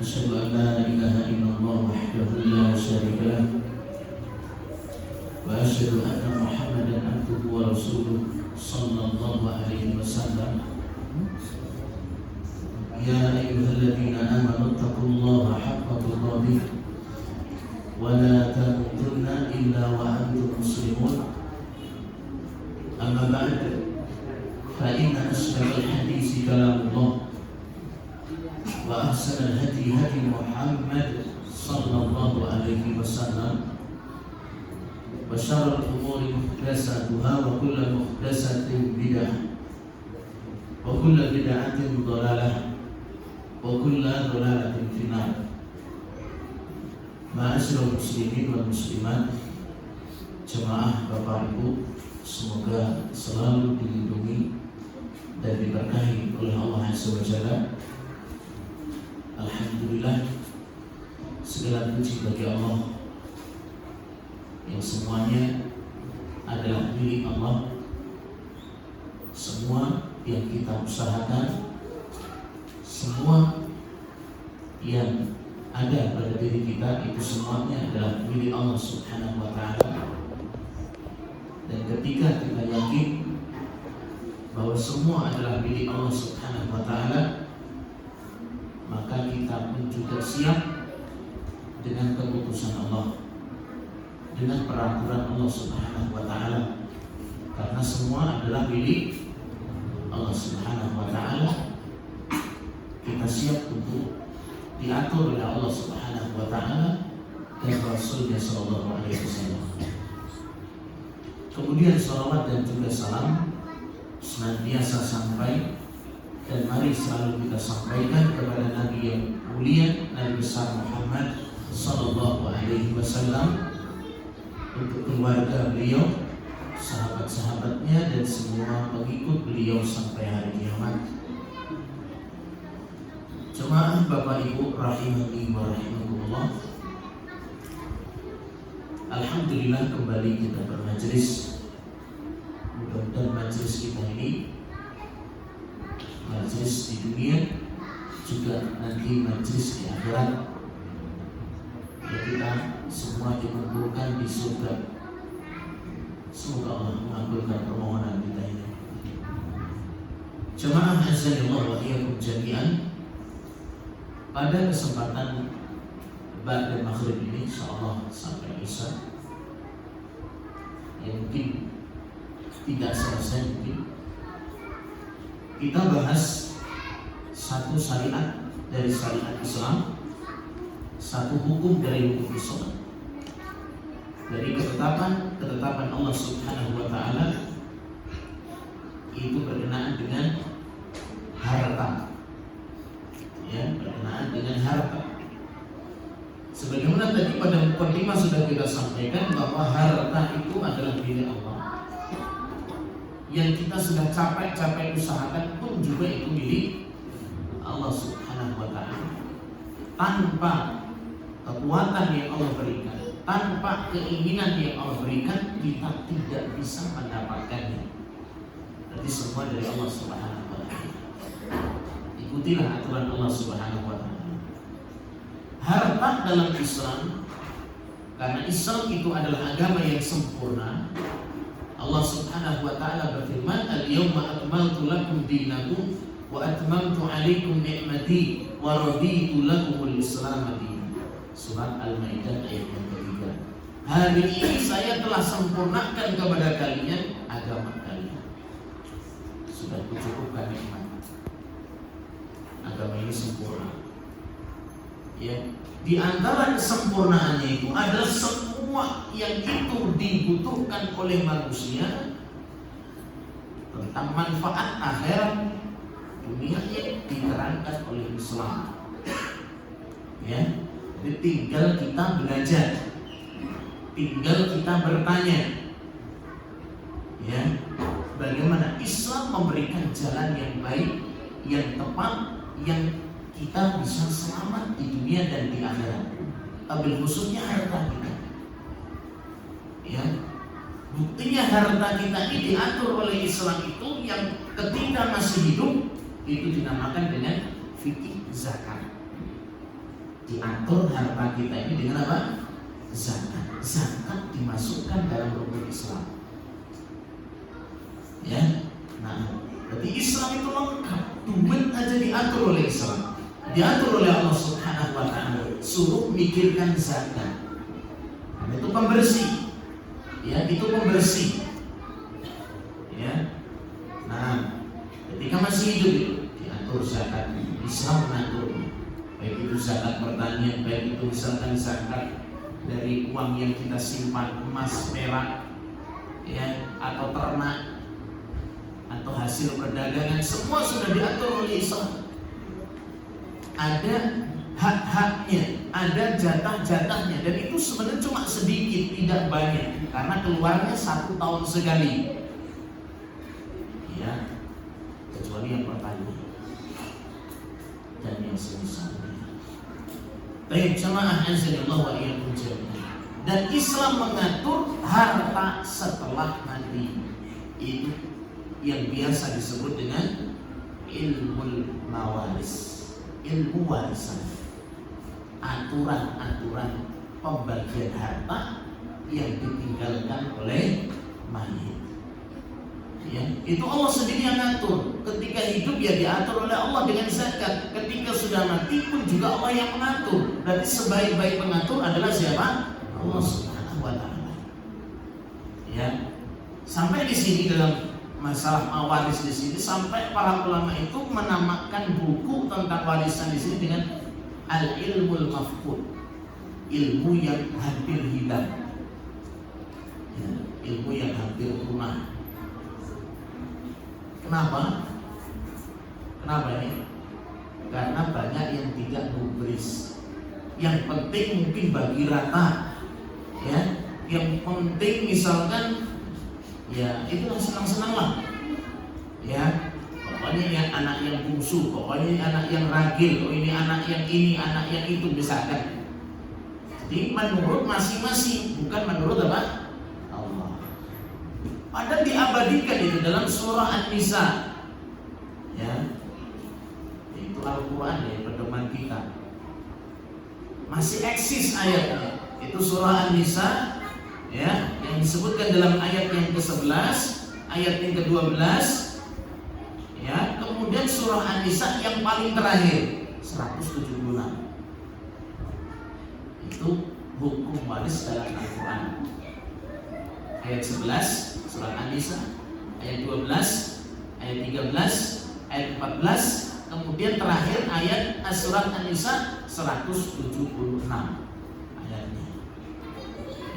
أشهد أن لا إله إلا الله وحده لا شريك له وأشهد أن محمدا عبده ورسوله صلى الله عليه وسلم يا أيها الذين آمنوا اتقوا الله حق تقاته ولا تموتن إلا وأنتم مسلمون أما بعد فإن أصدق الحديث كلام الله وأحسن الهدي هدي محمد صلى الله عليه وسلم وشر الأمور محدثاتها وكل محدثة بدعة وكل بدعة ضلالة وكل ضلالة في النار. Ma'asyiral muslimin wal muslimat, jemaah Bapak Ibu, semoga selalu dilindungi dan diberkahi oleh Allah Azza wa Jalla. Alhamdulillah, segala puji bagi Allah yang semuanya adalah milik Allah. Semua yang kita usahakan, semua yang ada pada diri kita, itu semuanya adalah milik Allah Subhanahu wa Ta'ala. Dan ketika kita yakin bahwa semua adalah milik Allah Subhanahu wa Ta'ala, maka kita pun juga siap dengan keputusan Allah, dengan peraturan Allah Subhanahu wa Ta'ala, karena semua adalah milik Allah Subhanahu wa Ta'ala. Kita siap untuk diatur oleh Allah Subhanahu wa Ta'ala dan Rasulnya Sallallahu Alaihi Wasallam. Kemudian salawat dan juga salam senantiasa sampai dan mari selalu kita sampaikan kepada Nabi yang mulia, Nabi besar Muhammad Sallallahu Alaihi Wasallam, untuk keluarga beliau, sahabat-sahabatnya, dan semua pengikut beliau sampai hari kiamat. Jemaah Bapak Ibu rahimani wa rahimakumullah, alhamdulillah kembali kita bermajelis. Mudah-mudahan majelis kita ini majelis di dunia, juga nanti majelis di akhirat, ya kita semua dikumpulkan di surga. Semoga Allah mengabulkan permohonan kita ini. Jemaah azanillah wa iyyakum jami'an, pada kesempatan ba'da maghrib ini insyaallah sampai isya, yang mungkin tidak selesai, mungkin kita bahas satu syariat dari syariat Islam, satu hukum dari hukum Islam, dari ketetapan Allah Subhanahu wa Ta'ala, itu berkenaan dengan harta, ya, berkenaan dengan harta. Sebagaimana tadi pada mukadimah sudah kita sampaikan bahwa harta itu adalah milik Allah. Yang kita sudah capek-capek usahakan pun juga itu milik Allah Subhanahu wa Ta'ala. Tanpa kekuatan yang Allah berikan, tanpa keinginan yang Allah berikan, kita tidak bisa mendapatkannya. Berarti semua dari Allah Subhanahu wa Ta'ala. Ikutilah aturan Allah Subhanahu wa Ta'ala. Harta dalam Islam, karena Islam itu adalah agama yang sempurna, Allah Subhanahu wa Ta'ala berfirman, "Al-yawma akmaltu lakum dinakum wa atmamtu 'alaikum ni'mati wa raditu lakumul Islam dinan." Surat Al-Maidah ayat yang ketiga. Hari ini saya telah sempurnakan kepada kalian agama kalian. Sudah kucukupkan nikmat. Agama ini sempurna. Ya, di antara kesempurnaannya itu adalah semua yang itu dibutuhkan oleh manusia tentang manfaat akhirat dunia yang diterangkan oleh Islam. Ya, jadi tinggal kita belajar, tinggal kita bertanya, ya, bagaimana Islam memberikan jalan yang baik, yang tepat, yang kita bisa selamat di dunia dan di akhirat. Tapi khususnya harta kita. Ya, buktinya harta kita ini diatur oleh Islam itu yang ketika masih hidup itu dinamakan dengan fikih zakat. diatur harta kita ini dengan apa? Zakat. Zakat dimasukkan dalam rukun Islam. Ya, nah, berarti Islam itu lengkap. Duit aja diatur oleh Islam, diatur oleh Allah Subhanahu wa Ta'ala. Suruh mikirkan zakat. Nah, itu pembersih. Ya, itu pembersih. Ya, nah, ketika masih hidup itu diatur zakat. Islam mengatur. Baik itu zakat pertanian, baik itu misalkan zakat dari uang yang kita simpan, emas, perak, ya, atau ternak, atau hasil perdagangan, semua sudah diatur oleh Islam. Ada hak-haknya, ada jatah-jatahnya, dan itu sebenarnya cuma sedikit, tidak banyak, karena keluarnya 1 tahun sekali. Ya, kecuali yang pertanian dan yang semisalnya. Baik, jamaah azanillah wa iyyakum jami'an. Dan Islam mengatur harta setelah mati. Itu yang biasa disebut dengan ilmu mawaris, ilmu warisan. Aturan-aturan pembagian harta yang ditinggalkan oleh mayit. Ya, itu Allah sendiri yang ngatur. Ketika hidup ya diatur oleh Allah dengan zakat. Ketika sudah mati pun juga Allah yang mengatur. Berarti sebaik-baik pengatur adalah siapa? Allah Subhanahu wa Ta'ala. Ya, sampai di sini dalam masalah waris di sini, sampai para ulama itu menamakan buku tentang warisan di sini dengan al-ilmul mafqud, ilmu yang hampir hilang. Ya, ilmu yang hampir punah. Kenapa? Kenapa ini? Karena banyak yang tidak gubris. Yang penting mungkin bagi rata, ya. Yang penting misalkan, ya itu yang senang-senang lah, ya. Pokoknya yang anak yang bungsu, pokoknya anak yang ragil, oh ini anak yang ini, anak yang itu, misalkan. Jadi menurut masing-masing, bukan menurut apa? Padahal diabadikan itu dalam surah An-Nisa. Ya. Itu Al-Quran ya, pedoman kita. Masih eksis ayatnya. Itu surah An-Nisa, ya, yang disebutkan dalam ayat yang ke-11, ayat yang ke-12. Ya, kemudian surah An-Nisa yang paling terakhir 176. Itu hukum waris dalam Al-Quran. Ayat 11 Surat An-Nisa, ayat 12, ayat 13, ayat 14, kemudian terakhir ayat Surat An-Nisa 176 ayatnya.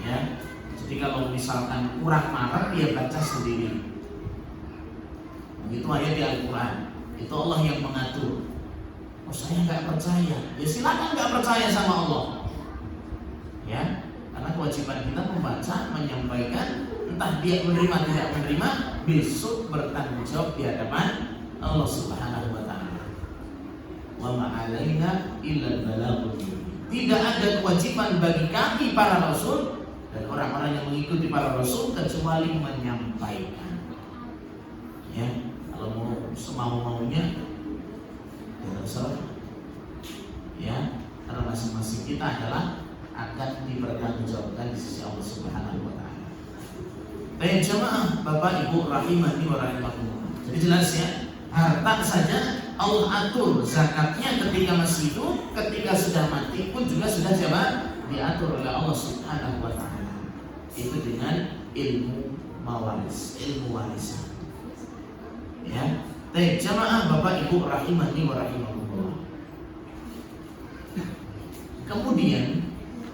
Ya, jadi kalau misalkan kurang marah, dia baca sendiri. Begitu ayat di Al-Quran. Itu Allah yang mengatur. Oh, saya nggak percaya. Ya silakan nggak percaya sama Allah. Ya, karena kewajiban kita membaca, menyampaikan. Entah dia menerima tidak menerima, besok bertanggung jawab di hadapan Allah Subhanahu wa Ta'ala. Wa ma'alaina illal balaghul mubin. Tidak ada kewajiban bagi kami para rasul dan orang-orang yang mengikuti para rasul kecuali menyampaikan. Ya, kalau mau semau-maunya ya terserah. Ya, karena masing-masing kita adalah akan dipertanggungjawabkan di sisi Allah Subhanahu wa Ta'ala. Baik jemaah, Bapak Ibu rahimani wa rahimakumullah. Jadi jelas ya, harta saja Allah atur, zakatnya ketika masih hidup, ketika sudah mati pun juga sudah diatur oleh Allah Subhanahu wa Ta'ala. Itu dengan ilmu mawaris, ilmu warisan. Ya, baik jemaah, Bapak Ibu rahimani wa rahimakumullah. Kemudian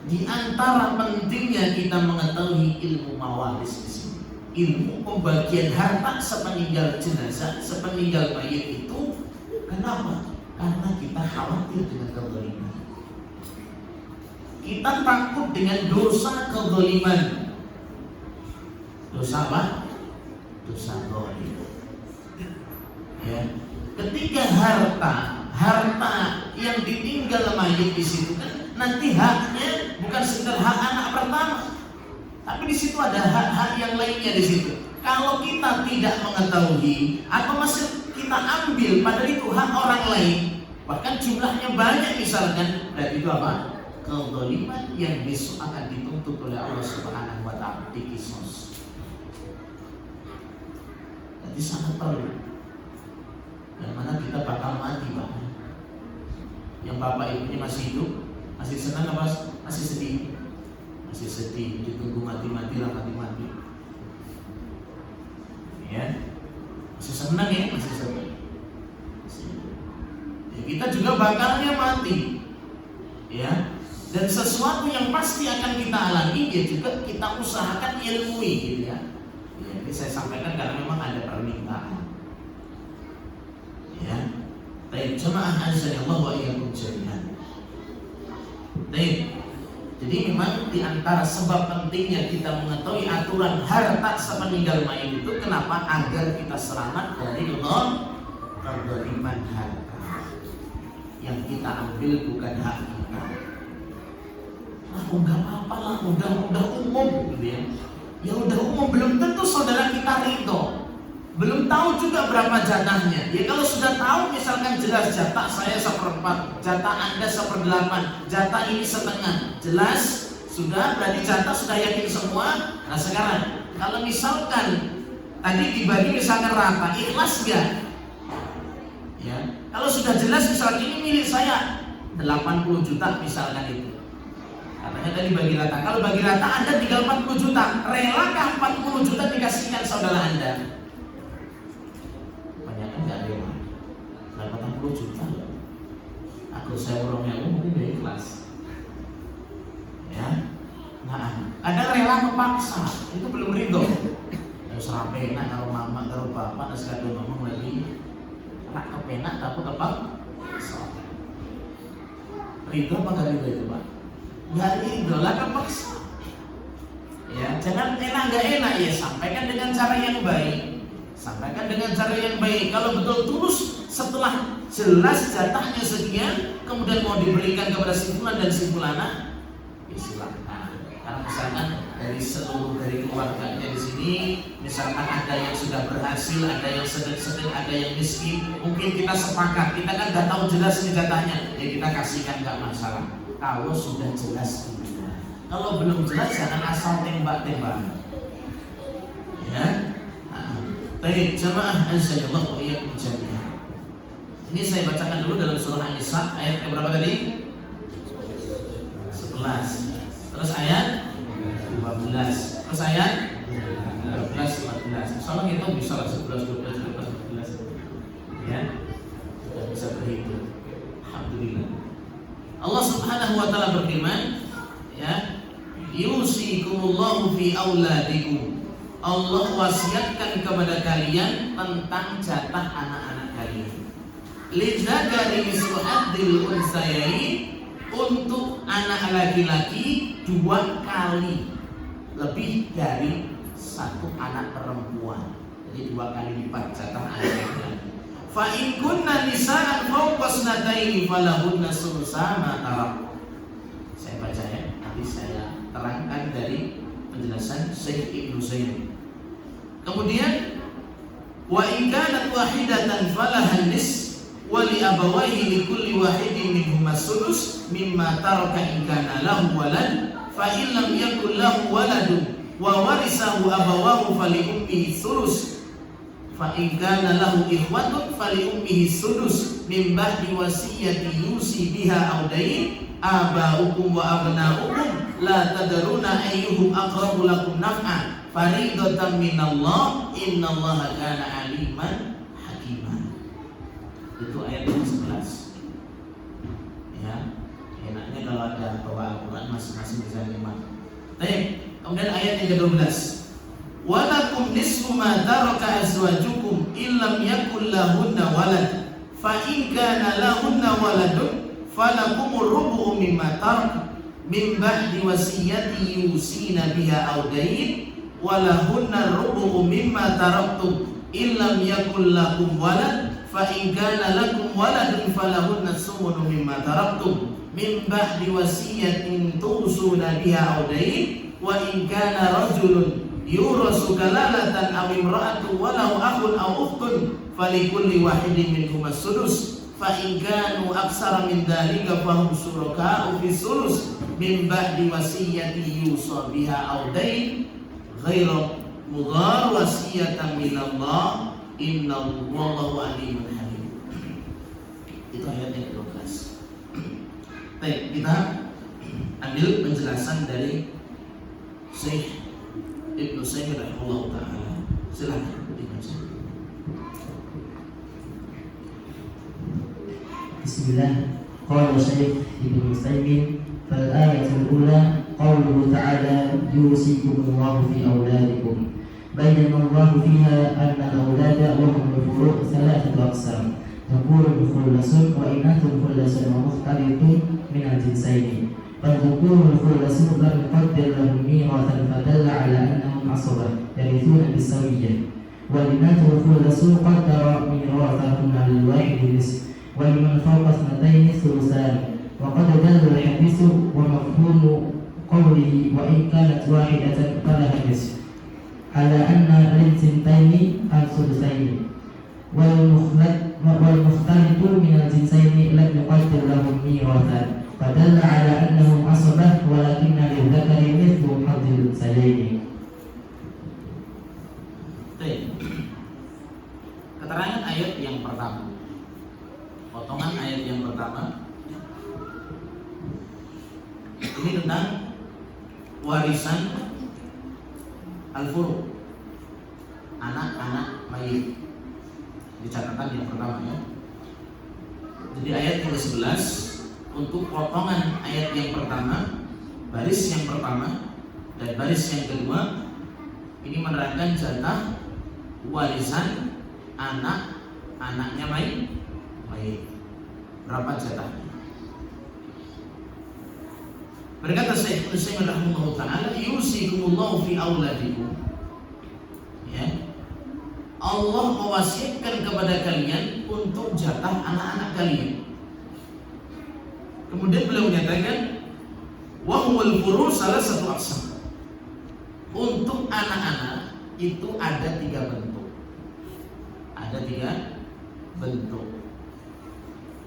di antara pentingnya kita mengetahui ilmu mawaris di sini, ilmu pembagian harta sepeninggal jenazah, sepeninggal mayit itu. Kenapa? Karena kita khawatir dengan kezaliman. Kita takut dengan dosa kezaliman. Dosa apa? Dosa zalim. Ya. Ketika harta yang ditinggal mayit di situ kan nanti haknya bukan sekedar hak anak pertama, tapi di situ ada hak-hak yang lainnya di situ. Kalau kita tidak mengetahui atau masih kita ambil padahal itu hak orang lain, bahkan jumlahnya banyak misalkan, berarti itu apa? Kezaliman yang besok akan dituntut oleh Allah Subhanahu wa taala di kisos. Jadi sangat perlu. Dan mana kita bakal mati bahkan. Yang bapak ibunya masih hidup, masih senang apa? Masih sedih. Masih sedih, ditunggu mati-mati lah mati-mati. Ya. Masih senang ya, masih senang. Ya, kita juga bakalnya mati. Ya. Dan sesuatu yang pasti akan kita alami, ya juga kita usahakan ilmui gitu ya. Jadi saya sampaikan karena memang ada permintaan. Ya. Baik, jemaah azanillah wa iyyakum jami'an. Baik. Jadi memang di antara sebab pentingnya kita mengetahui aturan harta sepeninggal mayit itu kenapa? Agar kita selamat dari kezaliman harta yang kita ambil bukan hak kita. Enggak apa-apa lah, udah umum gitu ya. Ya udah umum, belum tentu saudara kita ridho. Belum tahu juga berapa jatahnya. Ya kalau sudah tahu misalkan jelas jatah saya 1/4, jatah Anda 1/8, jatah ini setengah, jelas sudah, berarti jatah sudah yakin semua. Nah sekarang kalau misalkan tadi dibagi misalkan rata, ikhlas gak? Ya, kalau sudah jelas misalkan ini milik saya 80 juta misalkan itu. Katanya tadi bagi rata. Kalau bagi rata Anda tinggal 40 juta, relakah 40 juta dikasihkan saudara Anda? Banyak enggak rela. 80 juta loh. Aku saya orangnya mungkin gak ikhlas. Ya. Nah, ada rela kepaksa, itu belum ridho. Harus rapi enak kalau mama, kalau bapak, dan sekali ngomong lagi nak kepenak dapat apa? Ridho apa gak ridho itu Pak? Gak ridho lah kepaksa. Ya, jangan enak gak enak ya, sampaikan dengan cara yang baik. Sampaikan dengan cara yang baik. Kalau betul tulus setelah jelas jatahnya sekian, kemudian mau diberikan kepada simpulan dan simpulana, ya silakan. Karena misalkan dari seluruh dari keluarganya di sini, misalkan ada yang sudah berhasil, ada yang sedang, ada yang miskin, mungkin kita sepakat, kita kan nggak tahu jelas nih jatahnya, ya kita kasihkan, nggak masalah. Kalau sudah jelas, kalau belum jelas jangan asal tembak-tembakan. Ya. Baik, jamaah azanillah wa iyyakum jami'an. Ini saya bacakan dulu dalam surah An-Nisa ayat yang berapa tadi? 11. Terus ayat 12. Terus ayat 13, 14. Insyaallah kita bisa lah 11, 12, 13, 14. Ya. Sudah bisa berhitung. Alhamdulillah. Allah Subhanahu wa taala berfirman, ya, yusikumullahu fi auladikum. Allah wasiatkan kepada kalian tentang jatah anak-anak kalian. Lidzakari mislu haddil unsayain, untuk anak laki-laki 2 kali lebih dari 1 anak perempuan. Jadi 2 kali lipat jatah anak laki-laki. Fa in kunna nisaan fawqa sanataini falahunna sulusa ma tarak. Saya baca ya, nanti saya terangkan dari penjelasan Syekh Ibnu Zain. Kemudian wa in kanat wahidatan falahan nis wa li abawayhi li kulli wahidin minhum as-sudus mimma taraka in kana lahu walad fa in lam yakul lahu waladun wa warisahu abawahu fali ummihi sulus fa in kana lahu ikhwatun fali ummihi sudus min ba'di wasiyati yusi biha aw dayn aba'ukum wa abna'ukum la tadruna ayyuhum aqrabu lakum naf'an faridatan minallah innallaha kana aliman hakiman. Itu ayat 11. Ya, enaknya kalau ada bawa Al-Quran masing-masing bisa nyimak. Baik, kemudian ayat yang ke-12. Walakum nisfu ma taraka azwajukum illam yakul lahunna walad fa in kana lahunna waladun falakumur rubu'u mimma tarak min ba'di wasiyati yusina biha aw dayn walahunna rubu'u mimma taraktum illam yakul lakum walad fa in kana lakum waladun falahunna sumunu mimma taraktum min ba'di wasiyatin tusuna biha aw dayn wa in kana rajulun yurasu kalalatan aw imra'atun walau akhun aw ukhtun falikulli wahidin minhum as-sudus fa in kanu aktsara min dzalika fa hum syuraka'u fi sulus min ba'di wasiyyati yusa biha aw dain ghairu mudhar wasiyatan min Allah innallaha alimun halim. Itu ayat yang ke-12. Baik, kita ambil penjelasan dari Syekh Ibnu Utsaimin rahimahullah taala. Silakan dibaca. Bismillah. Qala Syekh Ibnu Utsaimin fal ayatul ula qawluhu ta'ala yusikumullahu fi auladikum. Bayyana Allah fiha anna al-aulada wa hum al-furu' thalathatu aqsam. Dhukurun khullasun wa inathun khullasun wa mukhtalitun min al-jinsaini. فالذكور الخلص لم يقدر لهم ميراثا فدل على انهم عصبه يرثون بالسويه والبنات الخلص قدر ميراثهن للواحد النصف ولمن فوق اثنتين ثلثان وقد دل الحديث ومفهوم قوله وان كانت واحده فلها النصف على ان للثنتين الثلثين والمختلط من الجنسين لم يقدر لهم ميراثا فدل على أنهم عصبة ولكن للذكر مثل حظ الأنثيين. Keterangan ayat yang pertama, potongan ayat yang pertama ini tentang warisan al-furu', anak-anak mayit. Di catatan yang pertama ya. Jadi ayat yang ke-11 untuk potongan ayat yang pertama, baris yang pertama dan baris yang kedua ini menerangkan jatah warisan anak-anaknya mayit. Berapa jatahnya? Berkata Syekh Utsaimin rahimahullah taala, yusikumullahu fi auladikum. Ya. Allah mewasiatkan kepada kalian untuk jatah anak-anak kalian. Kemudian beliau menyatakan wa huwal furu' salah satu aqsam. Untuk anak-anak itu ada 3 bentuk. Ada 3 bentuk.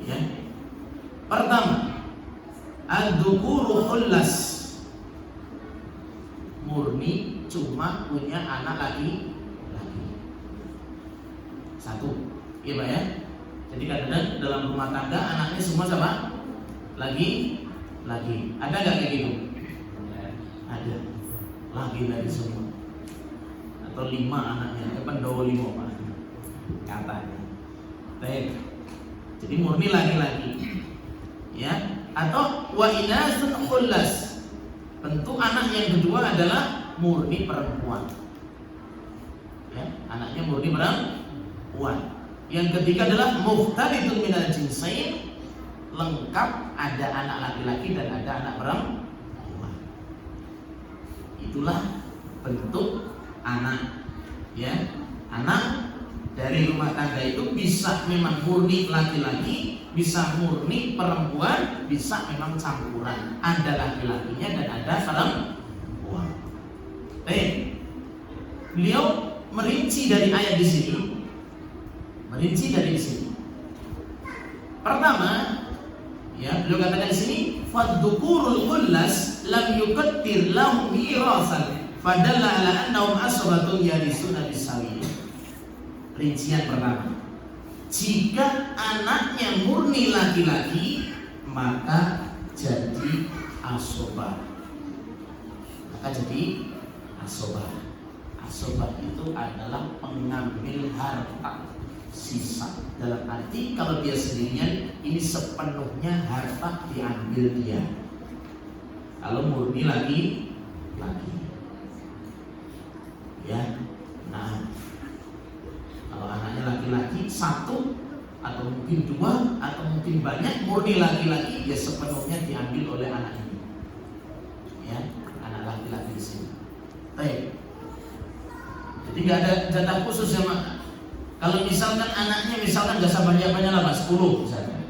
Ya. Pertama, ad-dzukuru khullas. Murni cuma punya anak laki-laki. Satu. Iya Pak ya. Jadi kadang-kadang dalam rumah tangga anaknya semua siapa? Lagi. Ada nggak kayak gitu? Ada. Lagi semua. Atau 5 anaknya, pendowo 5 Pak. Katanya. Baik. Jadi murni laki-laki. Ya. Atau wa inasun khullas. Bentuk anak yang kedua adalah murni perempuan. Ya, anaknya murni perempuan. Yang ketiga adalah mukhtalitun minal jinsain, lengkap ada anak laki-laki dan ada anak perempuan. Itulah bentuk anak. Ya, anak dari rumah tangga itu bisa memang murni laki-laki, bisa murni perempuan, bisa memang campuran. Ada laki-lakinya dan ada perempuan. Beliau merinci dari ayat di sini. Pertama, ya, beliau katakan di sini, fadzukurul khullas lam yuqaddir lahum mirasan fadalla ala annahum asratun yarisuna bisawiyah. Rincian pertama, jika anaknya murni laki-laki maka jadi asobah. Asobah itu adalah pengambil harta sisa. Dalam arti kalau dia sendirian, ini sepenuhnya harta diambil dia. Kalau murni lagi, ya. Nah, kalau anaknya laki-laki 1 atau mungkin 2 atau mungkin banyak, murni laki-laki, ya sepenuhnya diambil oleh anak ini. Ya, anak laki-laki di sini. Baik. Jadi nggak ada jatah khusus ya Mak. Kalau misalkan anaknya gak banyak-banyak lah 10 misalnya.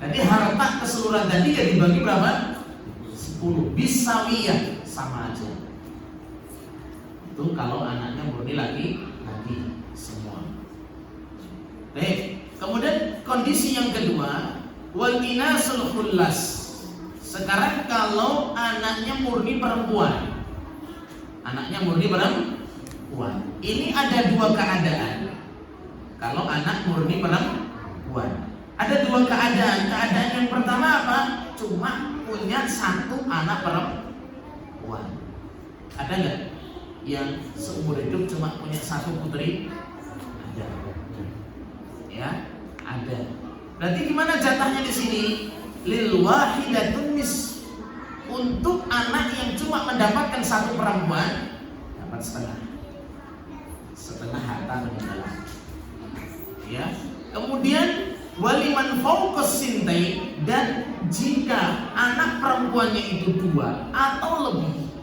Jadi harta keseluruhan tadi ya dibagi berapa? 10. Bisawiyah, sama aja. Itu kalau anaknya murni laki semua. Baik. Kemudian kondisi yang kedua, wal inasul khullas. Sekarang kalau anaknya murni perempuan. Anaknya murni perempuan. Ini ada dua keadaan. Kalau anak murni perempuan, ada dua keadaan. Keadaan yang pertama apa? Cuma punya satu anak perempuan. Ada nggak yang seumur hidup cuma punya satu putri? Ada. Ya, ada. Berarti gimana jatahnya di sini? Lil wahidatun nis. Untuk anak yang cuma mendapatkan satu perempuan dapat setengah harta meninggal. Ya. Kemudian waliman fauqas sintai, dan jika anak perempuannya itu 2 atau lebih,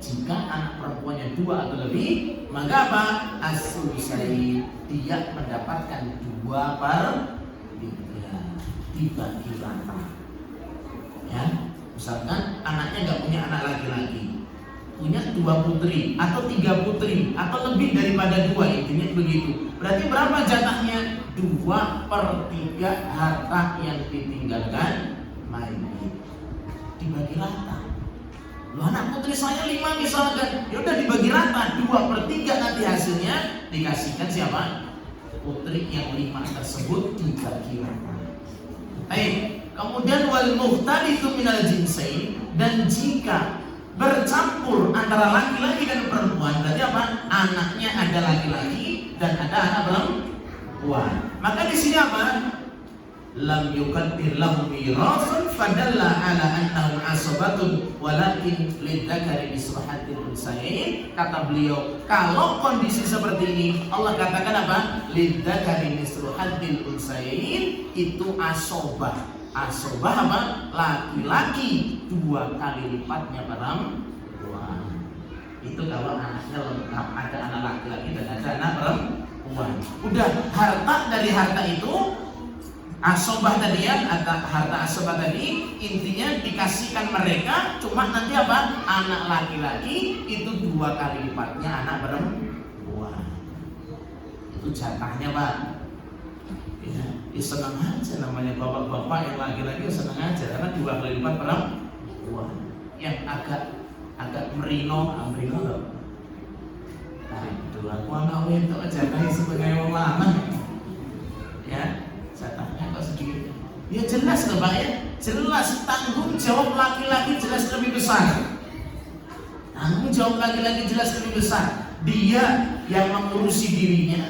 jika anak perempuannya 2 atau lebih, maka apa? As-sulusai, dia mendapatkan 2/3 dibagi rata. Ya, misalkan anaknya nggak punya anak laki-laki, punya 2 putri atau 3 putri atau lebih daripada 2, intinya begitu. Berarti berapa jatahnya? 2/3 harta yang ditinggalkan mayit dibagi rata. Loh, anak putri saya 5 misalkan, ya udah dibagi rata 2/3, nanti hasilnya dikasihkan siapa? Putri yang 5 tersebut dibagi rata. Kemudian wal muhtalitu minal jinsain, dan jika bercampur antara laki-laki dan perempuan, berarti apa? Anaknya ada laki-laki dan ada anak perempuan. Maka di sini apa? Lam yuqaddir lahu mirasun fadalla ala annahu asabatun walakin lidzakari mislu haddil unsayain. Kata beliau, kalau kondisi seperti ini Allah katakan apa? Lidzakari mislu haddil unsayain, itu asobah. Asobah apa? Laki-laki 2 kali lipatnya perempuan. Itu kalau anaknya lengkap, ada anak laki-laki dan ada anak perempuan. Udah, harta dari harta itu asobah tadi ya, harta asobah tadi intinya dikasihkan mereka, cuma nanti apa? Anak laki-laki itu 2 kali lipatnya anak perempuan. Itu jatahnya, Pak. Ya senang aja, namanya bapak-bapak yang laki-laki senang aja karena 2 kali lipat perempuan. Yang agak merino loh. Nah itu aku anak itu jatahnya sebagai orang lama. Ya, jatahnya kok sedikit. Ya jelas loh Pak ya, jelas tanggung jawab laki-laki jelas lebih besar. Tanggung jawab laki-laki jelas lebih besar. Dia yang mengurusi dirinya,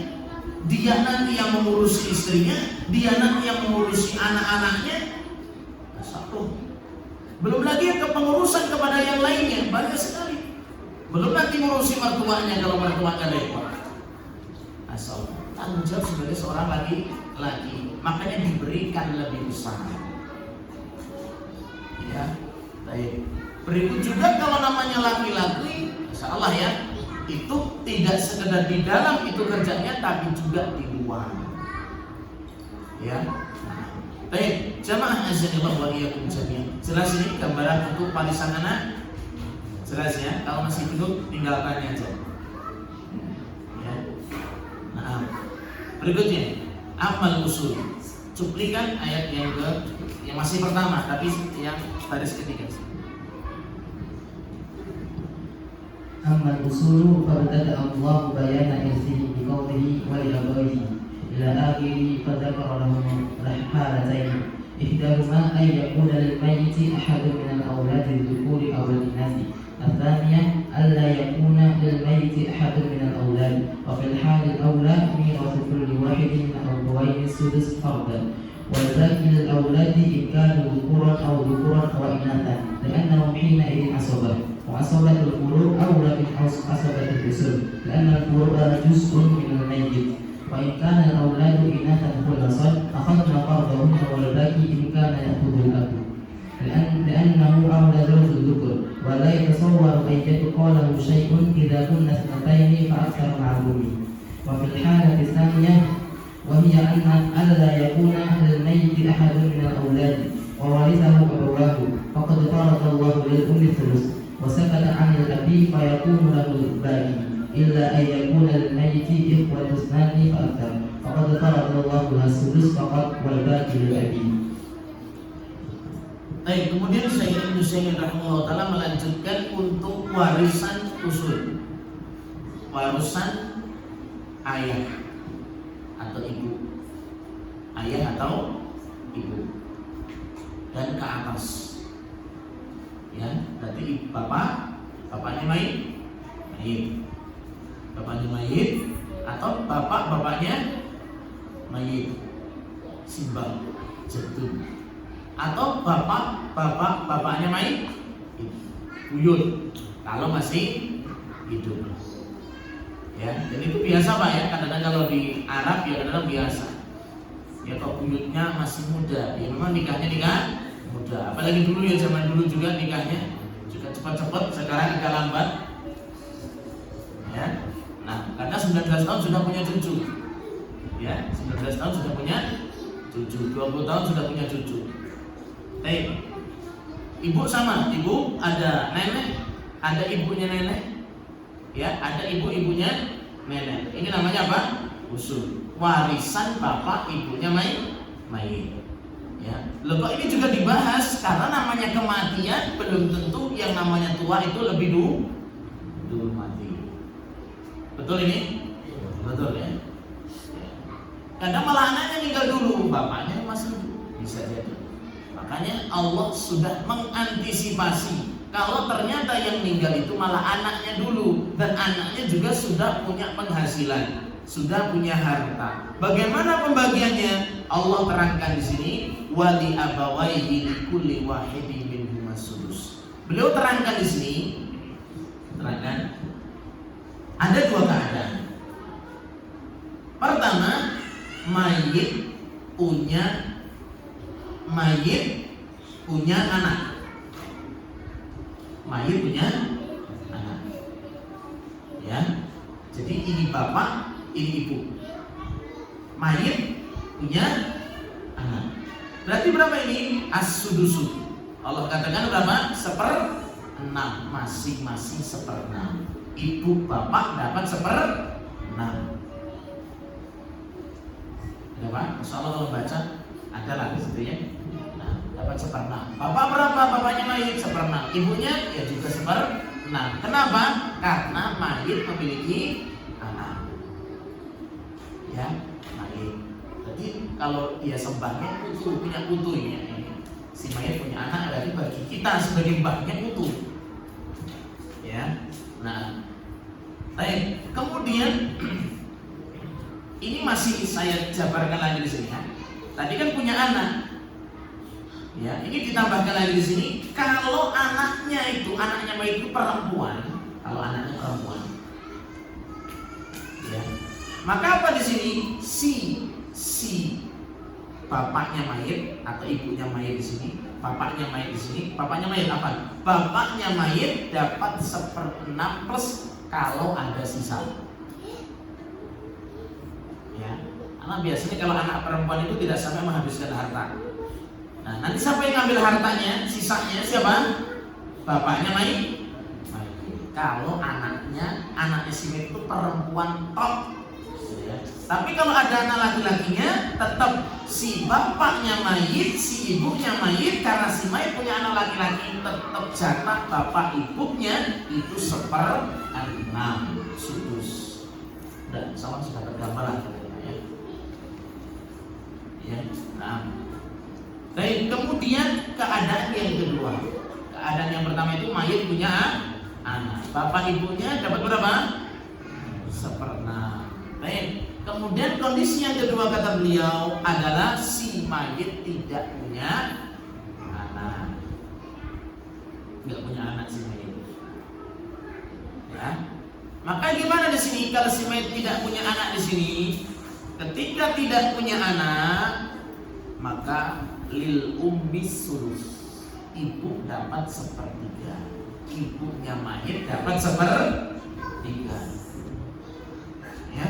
dia nanti yang mengurusi istrinya, dia nanti yang mengurusi anak-anaknya. Satu. Belum lagi kepengurusan kepada yang lainnya, banyak sekali. Belum nanti mengurusi mertuanya kalau mertuanya repot. Asal tanggung jawab sebagai seorang laki-laki, makanya diberikan lebih besar. Ya, baik. Berikut juga kalau namanya laki-laki, insya Allah ya, itu tidak sekedar di dalam itu kerjanya, tapi juga di luar. Ya. Baik, jamaah azanillahu wa iyyakum jami'an. Jelas ini gambaran untuk warisan anak? Jelas ya. Kalau masih belum, tinggalkan aja. Ya. Nah, berikutnya amal usul. Cuplikan ayat yang masih pertama, tapi yang baris ketiga. Amma al-usulu fabtada Allah bayana irsihi biqawlihi wa li'abaihi ila akhiri fadzakara lahum halatayn ihdahuma ay yakuna lil mayyiti ahadun min al-awlad al-dhukuri aw al-inathi الثانية ألا يكون للميت أحد من الأولاد وفي الحال الأولى ميراث كل واحد من الأبوين السدس فردا والباقي للأولاد إن كانوا ذكورا أو إناثا لأنهم حينئذ عصبة وعصبة الفروع أولى من عصبة الأصول لأن الفروع جزء من الميت وإن كان الأولاد إناثا خلصا أخذنا فرضهن والباقي إن كان يأخذ الأب لأنه أولى زوج الذكر ولا يتصور أن يقال له شيء إذا كنا اثنتين فأكثر معلوم. وفي الحالة الثانية وهي أن ألا يكون للميت أحد من الأولاد وورثه أبواه فقد فرض الله للأم الثلث وسكت عن الأب فيكون له الباقي إلا أن يكون للميت إخوة اثنان فأكثر وقد فرض الله لها السدس فقط والباقي للأبي. Baik, kemudian Syekh Ibnu Utsaimin rahimahullah taala melanjutkan untuk warisan usul. Warisan ayah atau ibu. Ayah atau ibu. Dan ke atas. Ya, berarti bapaknya mayit. Bapaknya mayit atau bapaknya mayit. Simbal, jadul. Atau bapaknya mayit, buyut kalau masih hidup. Ya, dan itu biasa Pak ya. Kadang-kadang kalau di Arab ya kadang-kadang biasa. Ya kalau buyutnya masih muda, ya memang nikah muda. Apalagi dulu ya, zaman dulu juga nikahnya juga cepat-cepat, sekarang agak lambat. Ya. Nah, karena 19 tahun sudah punya cucu. Ya, 19 tahun sudah punya cucu, 20 tahun sudah punya cucu. Baik, ibu sama, ibu ada nenek, ada ibunya nenek, ya ada ibunya nenek. Ini namanya apa? Usul. Warisan bapak ibunya mayit. Ya, loh kok ini juga dibahas karena namanya kematian belum tentu yang namanya tua itu lebih dulu mati. Betul ini? Betul ya. Kadang malah anaknya meninggal dulu, bapaknya masih hidup, bisa jadi. Makanya Allah sudah mengantisipasi kalau ternyata yang meninggal itu malah anaknya dulu, dan anaknya juga sudah punya penghasilan, sudah punya harta. Bagaimana pembagiannya? Allah terangkan di sini, wali abawaihi likulli wahidin minhum as-sudus. Beliau terangkan di sini, ada dua keadaan. Pertama, mayit punya anak. Mayit punya anak. Ya. Jadi ini bapak, ini ibu. Mayit punya anak. Berarti berapa ini? As-sudusu. Allah katakan berapa? 1/6. Masing-masing 1/6. Ibu bapak dapat 1/6. Ada Pak? Insya Allah kalau baca ada lah di situ ya. Nah, dapat 1/6. Bapak berapa? Bapaknya mayit 1/6. Ibunya ya juga 1/6. Kenapa? Karena mayit memiliki anak. Ya, mayit. Jadi kalau dia sembahnya punya utuhnya. Si mayit punya anak, berarti bagi kita sebagai mbahnya utuh. Ya. Nah, baik. Kemudian ini masih saya jabarkan lagi di sini ya. Tadi kan punya anak. Ya, ini ditambahkan lagi di sini. Kalau anaknya mayit itu perempuan, kalau anaknya perempuan, ya, maka apa di sini? Si bapaknya mayit atau ibunya mayit di sini, bapaknya mayit di sini, bapaknya mayit apa? Bapaknya mayit dapat 1/6 plus kalau ada sisa. Ya, karena biasanya kalau anak perempuan itu tidak sampai menghabiskan harta. Nah, nanti siapa yang ngambil hartanya? Sisanya siapa? Bapaknya mayit. Kalau anaknya si mayit itu perempuan top. Ya. Tapi kalau ada anak laki-lakinya, tetap si bapaknya mayit, si ibunya mayit. Karena si mayit punya anak laki-laki, tetap jatah bapak ibunya itu 1/6 sudus. Dan sama sudah tergambar ya. Nah, baik, kemudian keadaan yang kedua. Keadaan yang pertama itu mayit punya anak. Bapak ibunya dapat berapa? 1/6. Baik. Kemudian kondisi yang kedua kata beliau adalah si mayit tidak punya anak. Tidak punya anak si mayit. Ya. Maka gimana di sini kalau si mayit tidak punya anak di sini? Ketika tidak punya anak, maka lil ummi sulus. Ibu dapat 1/3. Ibunya mayit dapat 1/3. Ya.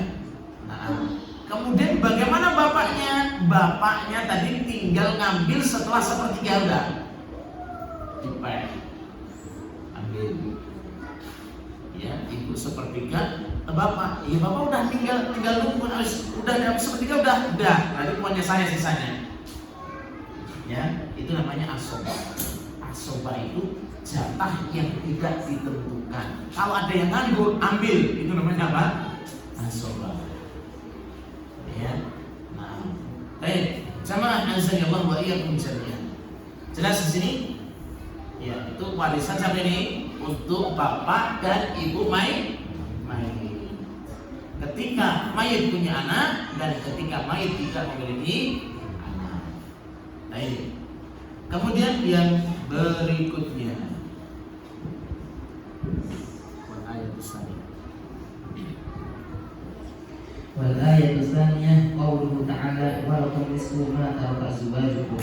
Nah, kemudian bagaimana bapaknya? Bapaknya tadi tinggal ngambil setelah 1/3 udah. Dipek. Ambil. Ya, ibu sepertiga, bapak, ya bapak udah tinggal nunggu, udah sepertiga udah, berarti punya saya sisanya. Ya, itu namanya asoba. Asoba itu jatah yang tidak ditentukan. Kalau ada yang nganggur, ambil, itu namanya apa? Asoba. Ya, nah, baik, jamaah azanillah wa iyyakum jami'an. Jelas di sini? Ya, itu warisan siapa ini? Untuk bapak dan ibu mayit. Ketika mayit punya anak dan ketika mayit tidak memiliki anak. Baik. Kemudian yang berikutnya, wal ayatu tsaniyah qauluhu ta'ala wa lakum nisfu ma taraka azwajukum.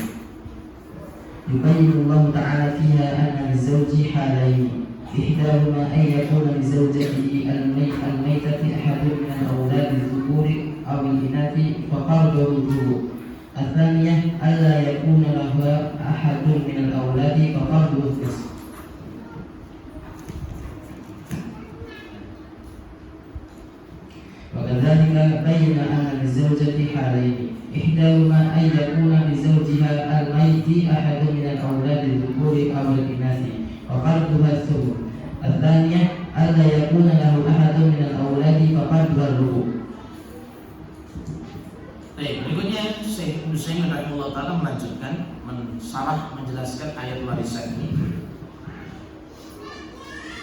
Yubayyinu Allah ta'ala fiha anna lizawji halayn. إحداهما أن يكون لزوجته الميتة أحد من الأولاد الذكور أو الإناث فقرضه الذكور. الثانية ألا يكون لها أحد من الأولاد فقرضه النصف. وكذلك بين أن للزوجة حالين إحداهما أن يكون لزوجها الميت أحد من الأولاد الذكور أو الإناث فقرضها الثمن. الثانية ألا يكون له أحد من الأولاد فقرضها الربع. Baik, berikutnya Syekh Nusaimin rahimahullah ta'ala melanjutkan menjelaskan ayat warisan ini.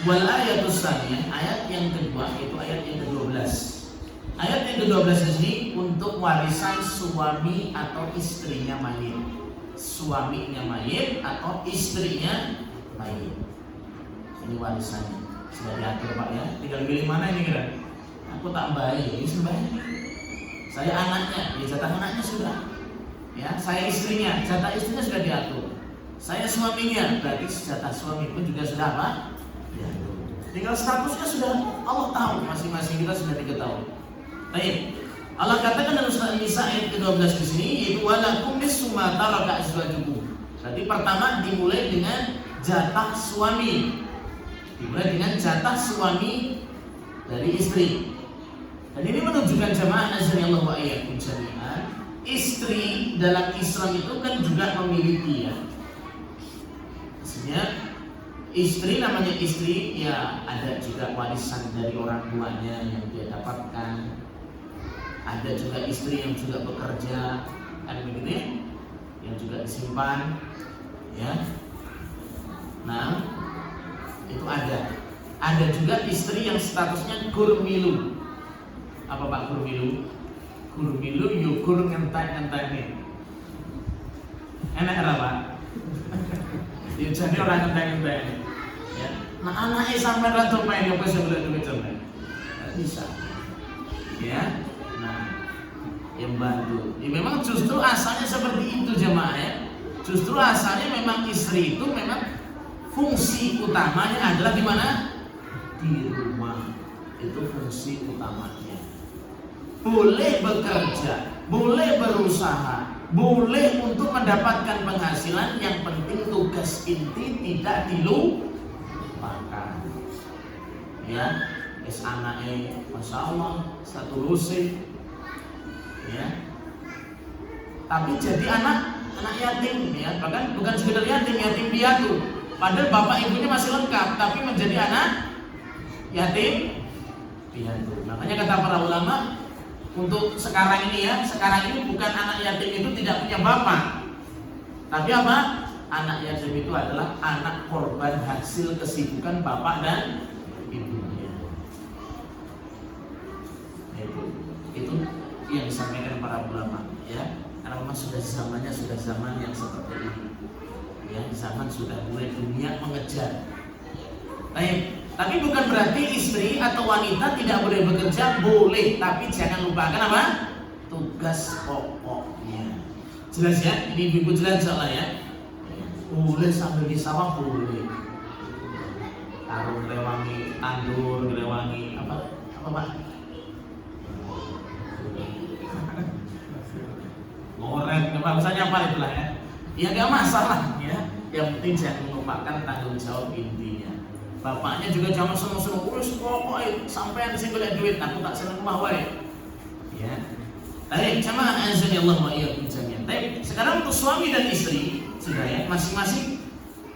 Wal ayatus tsaniyah, ayat yang kedua itu ayat yang ke-12. Ayat yang ke-12 ini untuk warisan suami atau istrinya mayit. Suaminya mayit atau istrinya mayit. Ini warisannya sudah diatur Pak ya. Tinggal pilih mana ini kira? Aku tak baik, ini sebenarnya. Saya anaknya, ya jatah anaknya sudah. Ya, saya istrinya, jatah istrinya sudah diatur. Saya suaminya, berarti jatah suami pun juga sudah apa? Diatur. Tinggal statusnya sudah Allah tahu, masing-masing kita sudah diketahui. Baik. Allah katakan dalam surah An-Nisa ayat ke-12 di sini yaitu walakum nisfu ma taraka azwajukum. Berarti pertama dimulai dengan jatah suami. Dimulai dengan jatah suami dari istri. Dan ini menunjukkan jamaah azanillahu wa iyyakum jami'an, istri dalam Islam itu kan juga memiliki ya. Maksudnya istri namanya istri ya, ada juga warisan dari orang tuanya yang dia dapatkan. Ada juga istri yang juga bekerja, kan begitu ya, yang juga disimpan ya. Nah, itu ada. Ada juga istri yang statusnya gurmilu. Apa Pak gurmilu? Gurmilu yukur ngentai nih. Enak apa? Ya jadi orang ngentai. Ya. Nah anaknya sampai ratu main apa sebelah duit sampai? Bisa. Ya. Nah, yang bantu. Ya, memang justru asalnya seperti itu jemaah ya. Justru asalnya memang istri itu memang fungsi utamanya adalah di mana? Di rumah. Itu fungsi utamanya. Boleh bekerja, boleh berusaha, boleh untuk mendapatkan penghasilan, yang penting tugas inti tidak dilupakan. Ya, es anaknya, masya Allah, satu lusi, ya. Tapi jadi anak yatim, ya, bahkan bukan sekedar yatim piatu. Padahal bapak ibunya masih lengkap, tapi menjadi anak yatim piatu. Makanya kata para ulama, untuk sekarang ini ya, sekarang ini bukan anak yatim itu tidak punya bapak, tapi apa? Anak yatim itu adalah anak korban hasil kesibukan bapak dan ibunya. Itu yang disampaikan para ulama ya. Karena memang sudah zaman yang seperti ini. Ya, zaman sudah mulai dunia mengejar. Baik. Tapi bukan berarti istri atau wanita tidak boleh bekerja, boleh, tapi jangan lupakan apa? Tugas pokoknya. Jelas ya? Ini ibu jelas insyaallah ya. Boleh sambil di sawah boleh. Taruh ngrewangi tandur, ngrewangi apa Pak? Ngorek, bahasanya apa itulah ya. Ya enggak masalah ya. Yang penting jangan melupakan tanggung jawab intinya. Bapaknya juga jangan seneng-seneng, pokoknya sampean sing golek duit, aku tak seneng rumah wae. Ya. Baik, jamaah azani Allah wa iyyakum jami'an. Baik, sekarang untuk suami dan istri, sudah ya, masing-masing.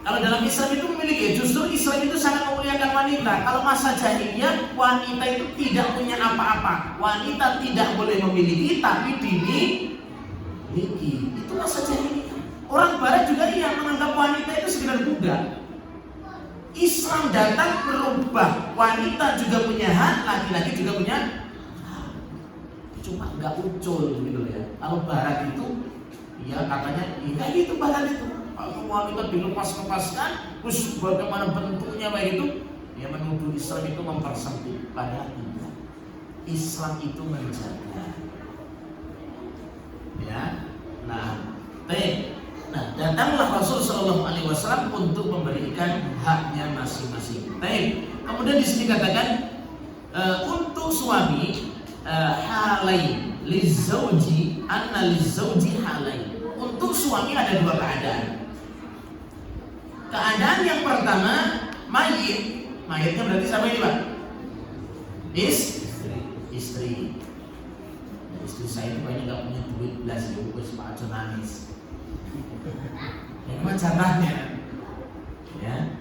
Kalau dalam Islam itu memiliki, justru Islam itu sangat memuliakan wanita. Kalau masa jahiliyah, wanita itu tidak punya apa-apa. Wanita tidak boleh memiliki, tapi dimiliki. Itu masa jahiliyah. Orang Barat juga menganggap wanita itu sekedar budak. Islam datang berubah, wanita juga punya hak, laki-laki juga punya hak. Cuma nggak ucul gitu ya. Kalau Barat itu, ya katanya, ya gitu Barat itu. Kalau wanita dilepas-lepaskan, terus bagaimana bentuknya baik itu, ya menuduh Islam itu mempersempit. Padahal tidak. Islam itu menjaga. Ya, Nah, datanglah Rasul Shallallahu Alaihi Wasallam untuk memberikan haknya masing-masing. Kemudian di sini katakan untuk suami halain lizauji anna lizauji halain. Untuk suami ada dua keadaan. Keadaan yang pertama mayitnya berarti siapa ini Pak? Istri. Istri saya itu banyak nggak punya duit belas ribu, Pak Ajo nangis. Yang mana jatahnya? Ya.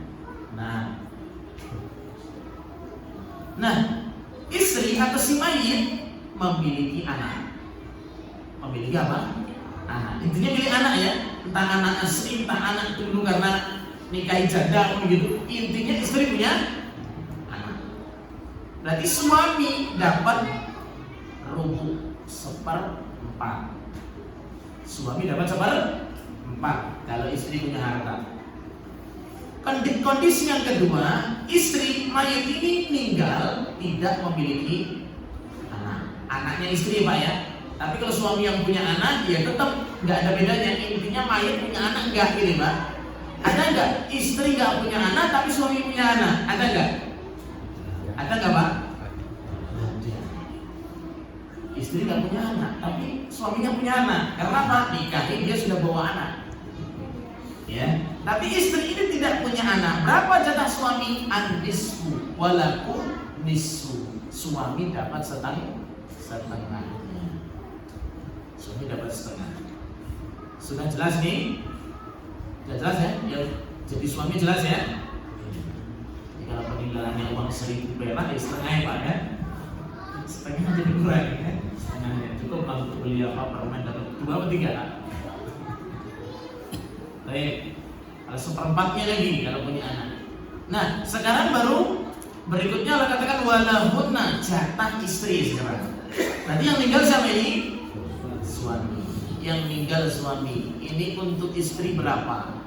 Nah, istri atau si mayit memiliki anak. Memiliki apa? Anak. Intinya milik anak ya. Entah anak asli, entah anak dulu karena nikahi janda begitu. Intinya istri punya anak. Berarti suami dapat rubuh 1/4. Suami dapat 1/4 kalau istri punya harta. Kondisi yang kedua, istri mayit ini meninggal tidak memiliki anak. Anaknya istri Pak ya. Tapi kalau suami yang punya anak, ya tetap nggak ada bedanya. Intinya mayit punya anak nggak gitu Pak? Ada nggak? Istri nggak punya anak tapi suami punya anak? Ada nggak? Ada nggak Pak? Ada. Istri nggak punya anak tapi suaminya punya anak. Karena apa? Nikahin dia sudah bawa anak. Ya. Tapi istri ini tidak punya anak. Berapa jatah suami? An-nisfu walakum nisfu. Suami dapat setengah. Suami dapat setengah. Sudah jelas nih? Sudah jelas ya? Jadi suami jelas ya? Jadi kalau peninggalannya uang 1.000 perak, ya setengahnya Pak ya? Setengahnya jadi kurang ya? Setengahnya cukup untuk beli apa permen dapat 2 atau 3. Baik, kalau 1/4-nya lagi kalau punya anak. Nah, sekarang baru berikutnya Allah katakan walahunna, jatah istri sekarang. Nanti yang tinggal siapa ini? Suami. Yang tinggal suami. Ini untuk istri berapa?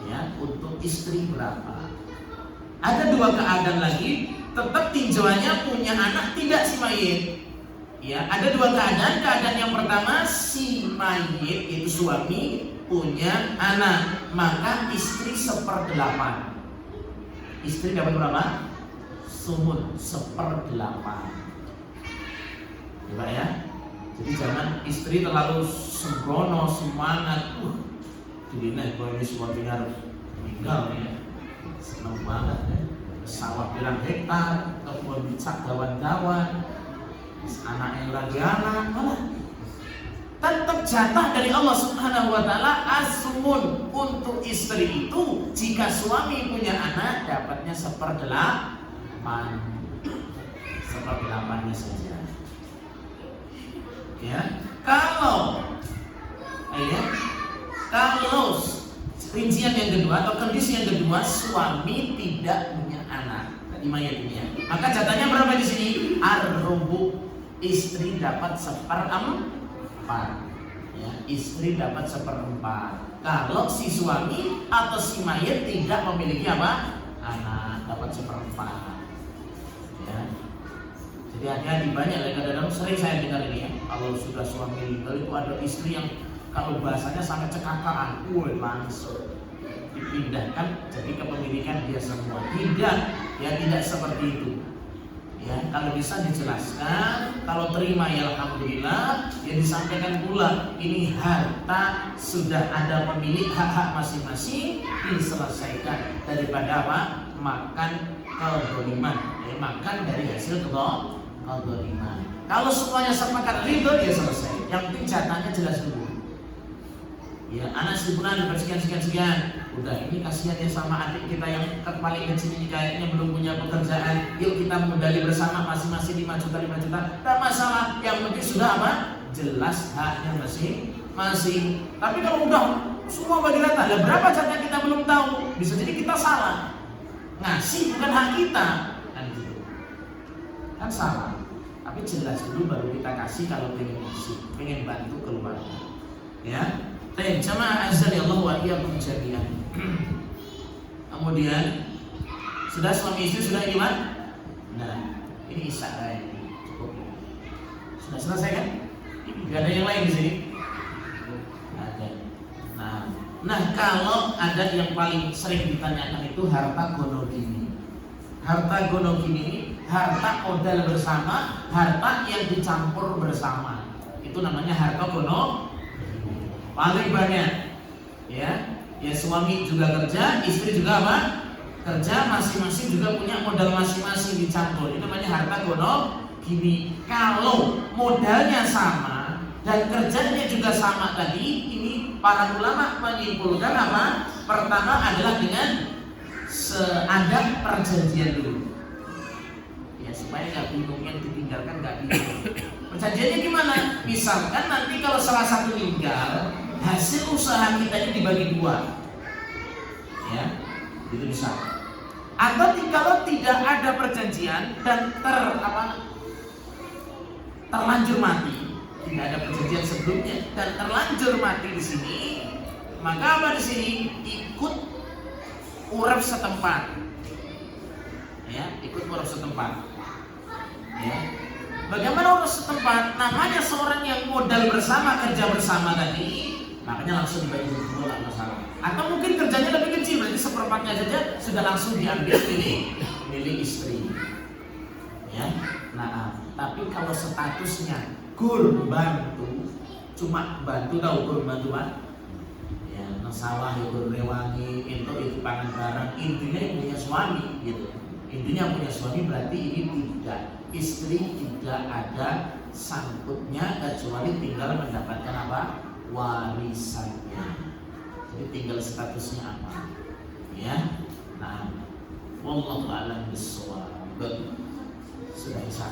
Ya, untuk istri berapa? Ada dua keadaan lagi. Tetap tinjauannya punya anak tidak si mayit. Ya, ada dua keadaan. Keadaan yang pertama si mayit itu suami punya anak, maka istri 1/8. Istri dapat berapa? Sumut 1/8. Coba ya. Jadi jangan istri terlalu sembrono, semangat. Jadi kalau ini suaminya harus meninggal ya. Senang banget ya. Sawah bilang hektar, kebun cak dawan-dawan, anaknya lagi anak, malah tetap jatah dari Allah Subhanahu wa taala asmun untuk istri itu. Jika suami punya anak dapatnya 1/8 saja. Ya, kalau rincian yang kedua atau kondisi yang kedua suami tidak punya anak tadi mayat ini ya, maka jatahnya berapa di sini? Ar-rubu, istri dapat 1/4. Ya, istri dapat 1/4. Kalau si suami atau si mayat tidak memiliki apa? Anak, dapat 1/4. Ya. Jadi hati-hati banyak ya, kadang-kadang sering saya dengar ini ya. Kalau sudah suami meninggal itu ada istri yang kalau bahasanya sangat cekakaan, langsung dipindahkan jadi kepemilikan dia semua. Tidak, ya tidak seperti itu. Ya, kalau bisa dijelaskan, kalau terima ya alhamdulillah, ya disampaikan pula ini harta sudah ada pemilik, hak-hak masing-masing diselesaikan daripada apa? Makan kezaliman, ya, makan dari hasil kezaliman. Kalau semuanya sepakat ridho ya selesai. Yang penting jatahnya jelas dulu. Ya, anak 1.000 dapat sekian. Udah, ini kasihan ya sama adik kita yang paling kecil ini kayaknya belum punya pekerjaan. Yuk kita modali bersama masing-masing 5 juta. Tak masalah, yang penting sudah apa? Jelas haknya masing-masing. Tapi kalau udah semua bagi rata, ya berapa jatah kita belum tahu. Bisa jadi kita salah. Ngasih bukan hak kita. Kan gitu. Kan salah. Tapi jelas dulu baru kita kasih kalau pengen ngasih, pengen bantu keluarga. Ya. Baik, jamaah azza Allah wa iyyakum jami'an. Kemudian sudah suami istri sudah iman. Nah, ini isyarat cukup. Sudah selesai kan? Tidak ada yang lain di sini. Ada. Nah, kalau ada yang paling sering ditanyakan itu harta gonogini. Harta gonogini ini harta modal bersama, harta yang dicampur bersama. Itu namanya harta gonogini. Paling banyak, ya suami juga kerja, istri juga apa? Kerja, masing-masing juga punya modal masing-masing dicampur. Ini namanya harta gonogini. Kalau modalnya sama dan kerjanya juga sama tadi, ini para ulama menyimpulkan apa? Pertama adalah dengan ada perjanjian dulu. Ya supaya nggak bingung, yang ditinggalkan nggak bingung. Perjanjiannya gimana? Misalkan nanti kalau salah satu meninggal, hasil usaha kita ini dibagi 2, ya, itu bisa. Atau kalau tidak ada perjanjian dan terlanjur mati, tidak ada perjanjian sebelumnya dan terlanjur mati di sini, maka apa di sini? Ikut urap setempat, ya, ikut urap setempat, ya. Bagaimana urus setempat? Namanya seorang yang modal bersama, kerja bersama tadi, makanya langsung dibagi 2 lah masalah. Atau mungkin kerjanya lebih kecil, berarti seperempatnya saja sudah langsung diambil milik istri. Ya, nah, tapi kalau statusnya gur bantu, cuma bantu, tahu gur bantu kan? Ya, sawah itu rewangi, itu pangan barang, intinya yang punya suami, gitu. Intinya punya suami berarti ini tidak, istri tidak ada sangkutnya kecuali tinggal mendapatkan apa? Warisannya. Jadi tinggal statusnya apa? Ya. Nah, wallahu a'lam bishawab. Sudah bisa.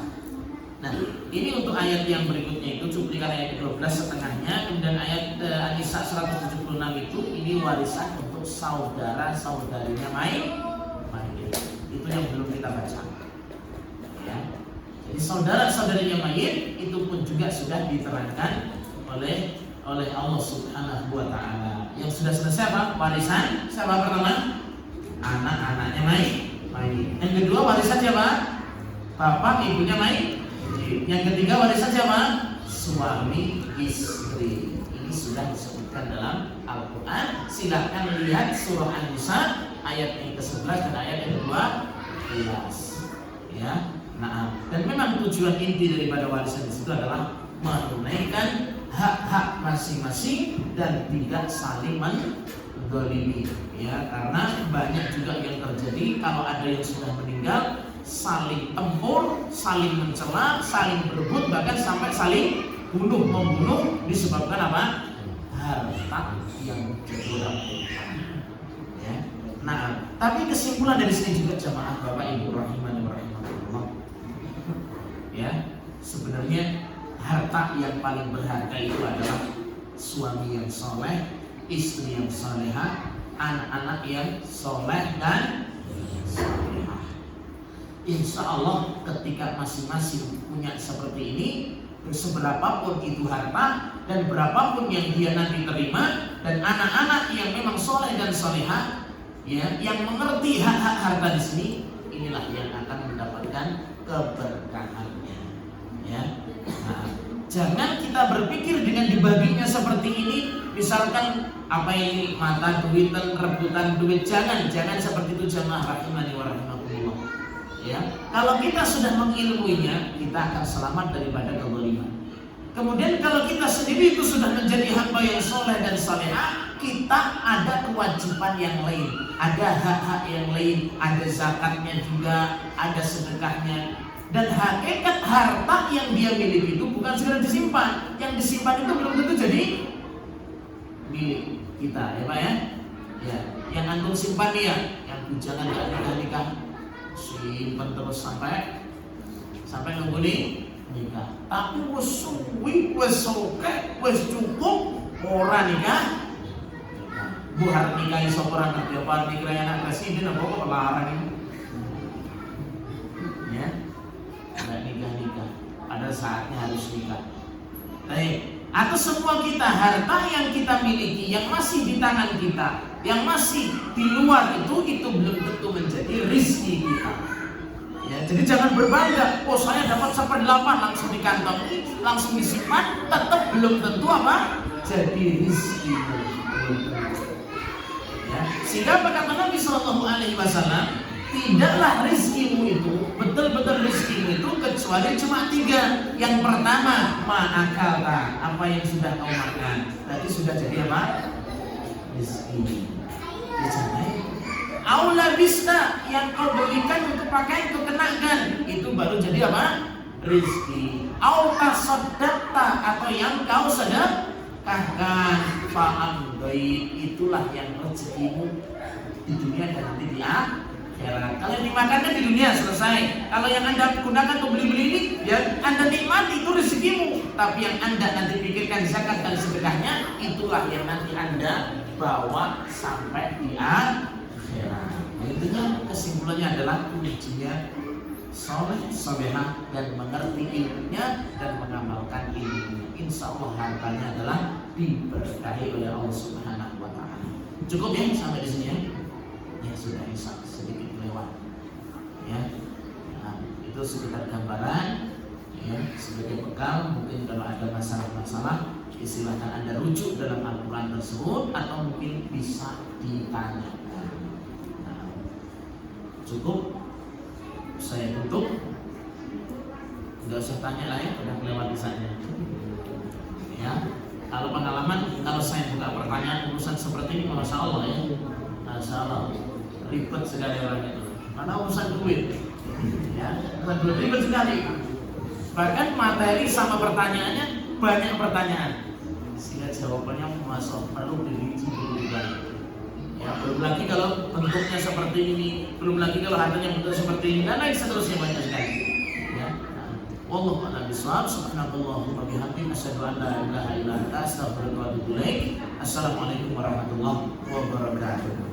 Nah, ini untuk ayat yang berikutnya itu cuplikan ayat 12 setengahnya, kemudian ayat An-Nisa 176 itu ini warisan untuk saudara-saudarinya main. Itu yang belum kita baca. Ya. Jadi saudara-saudarinya mayit itu pun juga sudah diterangkan oleh Allah Subhanahu wa taala. Yang sudah selesai apa? Warisan siapa pertama? Anak-anaknya mayit. Yang kedua warisan siapa? Bapak ibunya mayit. Yang ketiga warisan siapa? Suami istri. Ini sudah disebutkan dalam Al-Qur'an. Silakan lihat surah An-Nisa ayat yang ke-11 dan ayat yang ke-12. Ya. Nah, dan memang tujuan inti daripada warisan di situ adalah menunaikan hak-hak masing-masing dan tidak saling menzalimi. Ya, karena banyak juga yang terjadi kalau ada yang sudah meninggal saling tempur, saling mencela, saling berebut, bahkan sampai saling membunuh disebabkan apa? Harta yang kurang. Ya. Nah, tapi kesimpulan dari sini juga jamaah Bapak Ibu rahimani wa rahimakumullah. Ya, sebenarnya harta yang paling berharga itu adalah suami yang soleh, istri yang solehah, anak-anak yang soleh dan solehah. Insya Allah ketika masing-masing punya seperti ini, seberapapun itu harta dan berapapun yang dia nanti terima, dan anak-anak yang memang soleh dan solehah, ya, yang mengerti hak-hak harta di sini, inilah yang akan mendapatkan keberkahannya. Ya, nah, jangan kita berpikir dengan dibaginya seperti ini, misalkan apa ini mata duitan, rebutan duit, jangan seperti itu jamaah rahimani wa rahimakumullah. Ya, kalau kita sudah mengilmuinya, kita akan selamat daripada kezaliman. Kemudian kalau kita sendiri itu sudah menjadi hamba yang soleh dan salehah, kita ada kewajiban yang lain, ada hak-hak yang lain, ada zakatnya juga, ada sedekahnya. Dan hakikat harta yang dia miliki itu bukan segera disimpan. Yang disimpan itu belum tentu jadi milik kita, ya Pak ya. Ya, yang antum simpan dia, yang bujangan gak nikah, simpan terus sampai nunggu nikah. Tapi wes suwi, wes oke, wes cukup, orang nikah. Bu harap nikahi seorang nanti apa nikah anak presiden apa kok melarang ini? Ya, nggak nikah. Ada saatnya harus nikah. Baik. Atau semua kita, harta yang kita miliki, yang masih di tangan kita, yang masih di luar itu belum tentu menjadi rizki kita. Ya, jadi jangan berbangga, oh saya dapat 1/8 langsung dikantongi, langsung disimpan, tetap belum tentu apa? Jadi rizki. Ya, sehingga kata Nabi Shallallahu Alaihi Wasallam, tidaklah rizkimu itu betul-betul rizkimu itu kecuali cuma 3. Yang pertama, ma'akalta, apa yang sudah kau makan. Berarti sudah jadi apa? Rizki. Dicapai. Aula bista, yang kau belikan untuk pakai, untuk kenakan, itu baru jadi apa? Rizki. Aula sodakta, atau yang kau sedekahkan. Fa'am baik, itulah yang rezekimu di dunia dan nanti di akhirat. Kalau yang dimakannya di dunia selesai. Kalau yang Anda gunakan untuk beli-beli ini, ya Anda nikmati, itu rezekimu. Tapi yang Anda nanti pikirkan zakat dan sedekahnya, itulah yang nanti Anda bawa sampai di akhirat. Intinya kesimpulannya adalah kuncinya soleh, solehah, dan mengerti ilmunya dan mengamalkan ilmunya. Insya Allah hartanya adalah diberkahi oleh Allah Subhanahu wa Ta'ala. Cukup ya sampai di sini ya. Ya sudah sedikit lewat. Ya, nah, itu sekitar gambaran. Ya, sebagai bekal, mungkin kalau ada masalah-masalah, silakan Anda rujuk dalam Al-Quran tersebut atau mungkin bisa ditanyakan. Nah, cukup. Saya tutup. Nggak usah tanya lah ya, udah melewati saja. Ya, kalau pengalaman, kalau saya buka pertanyaan urusan seperti ini, masya Allah ya, masya Allah, ribet sekali orang itu. Karena urusan duit, ya, urusan duit ribet sekali. Bahkan materi sama pertanyaannya banyak pertanyaan, sehingga jawabannya masuk perlu dirinci dulu lagi. Ya, belum lagi kalau bentuknya seperti ini, belum lagi kalau hartanya bentuk seperti ini, dan lain seterusnya banyak sekali. Ya, wallahu a'lam bishawab. Subhanallahumma bihamdihi, asyhadu an la ilaha illa anta, astaghfiruka wa atubu ilaik. Assalamualaikum warahmatullahi wabarakatuh.